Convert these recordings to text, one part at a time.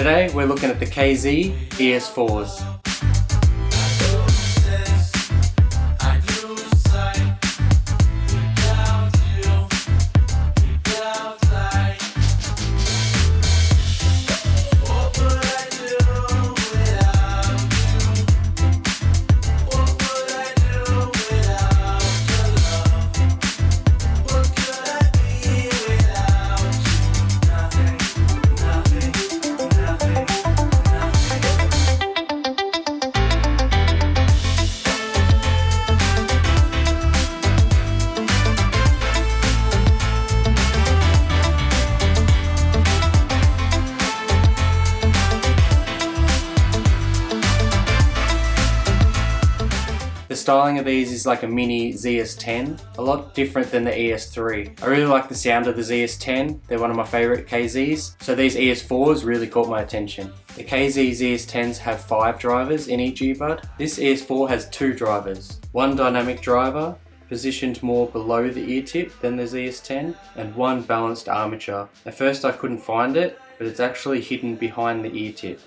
today we're looking at the KZ ES4s. The styling of these is like a mini ZS10, a lot different than the ES3. I really like the sound of the ZS10, they're one of my favourite KZs, so these ES4s really caught my attention. The KZ ZS10s have 5 drivers in each earbud. This ES4 has 2 drivers, one dynamic driver, positioned more below the ear tip than the ZS10, and one balanced armature. At first I couldn't find it, but it's actually hidden behind the ear tip.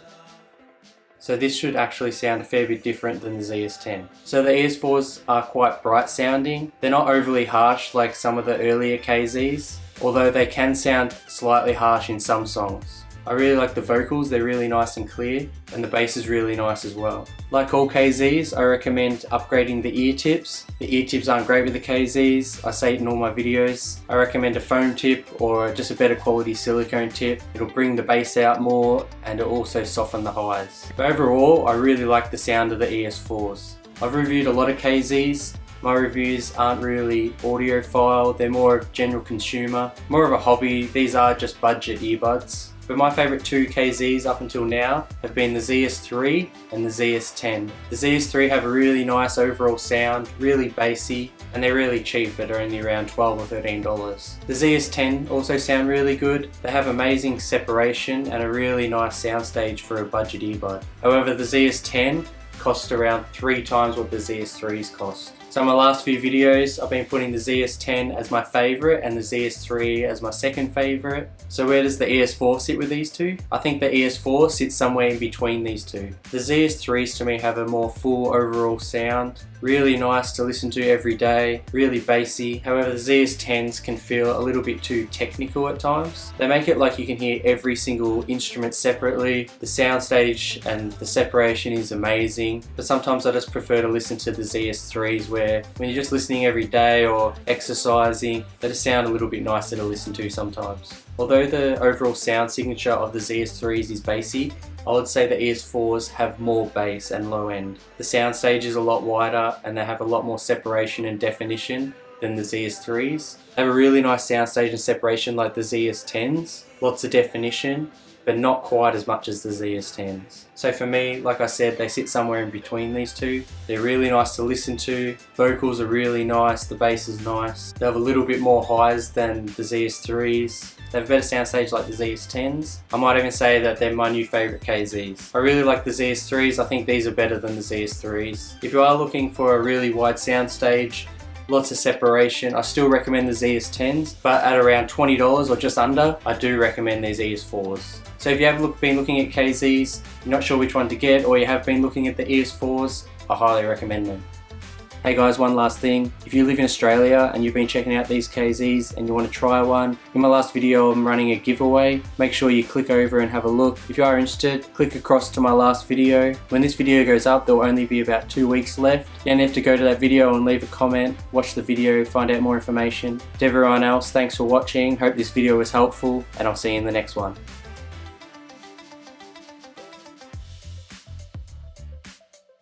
So this should actually sound a fair bit different than the ZS10. So the ES4s are quite bright sounding. They're not overly harsh like some of the earlier KZs, although they can sound slightly harsh in some songs. I really like the vocals, they're really nice and clear, and the bass is really nice as well. Like all KZs, I recommend upgrading the ear tips. The ear tips aren't great with the KZs, I say it in all my videos. I recommend a foam tip or just a better quality silicone tip. It'll bring the bass out more and it'll also soften the highs. But overall, I really like the sound of the ES4s. I've reviewed a lot of KZs. My reviews aren't really audiophile, they're more of general consumer, more of a hobby. These are just budget earbuds. But my favourite 2 KZs up until now have been the ZS3 and the ZS10. The ZS3 have a really nice overall sound, really bassy, and they're really cheap at only around $12 or $13. The ZS10 also sound really good. They have amazing separation and a really nice soundstage for a budget earbud. However, the ZS10 costs around 3 times what the ZS3s cost. So in my last few videos, I've been putting the ZS10 as my favourite and the ZS3 as my second favourite. So where does the ES4 sit with these two? I think the ES4 sits somewhere in between these two. The ZS3s to me have a more full overall sound, really nice to listen to every day, really bassy. However, the ZS10s can feel a little bit too technical at times. They make it like you can hear every single instrument separately. The soundstage and the separation is amazing, but sometimes I just prefer to listen to the ZS3s where when you're just listening every day or exercising, they just sound a little bit nicer to listen to sometimes. Although the overall sound signature of the ZS3s is bassy, I would say the ES4s have more bass and low end. The soundstage is a lot wider and they have a lot more separation and definition than the ZS3s. They have a really nice soundstage and separation like the ZS10s, lots of definition, but not quite as much as the ZS10s. So for me, like I said, they sit somewhere in between these two. They're really nice to listen to, vocals are really nice, the bass is nice. They have a little bit more highs than the ZS3s. They have a better soundstage like the ZS10s. I might even say that they're my new favourite KZs. I really like the ZS3s, I think these are better than the ZS3s. If you are looking for a really wide soundstage, lots of separation, I still recommend the ZS10s, but at around $20 or just under, I do recommend these ES4s. So if you have been looking at KZs, you're not sure which one to get, or you have been looking at the ES4s, I highly recommend them. Hey guys, one last thing. If you live in Australia and you've been checking out these KZs and you want to try one, in my last video I'm running a giveaway. Make sure you click over and have a look. If you are interested, click across to my last video. When this video goes up, there will only be about 2 weeks left. You only have to go to that video and leave a comment, watch the video, find out more information. To everyone else, thanks for watching. Hope this video was helpful and I'll see you in the next one.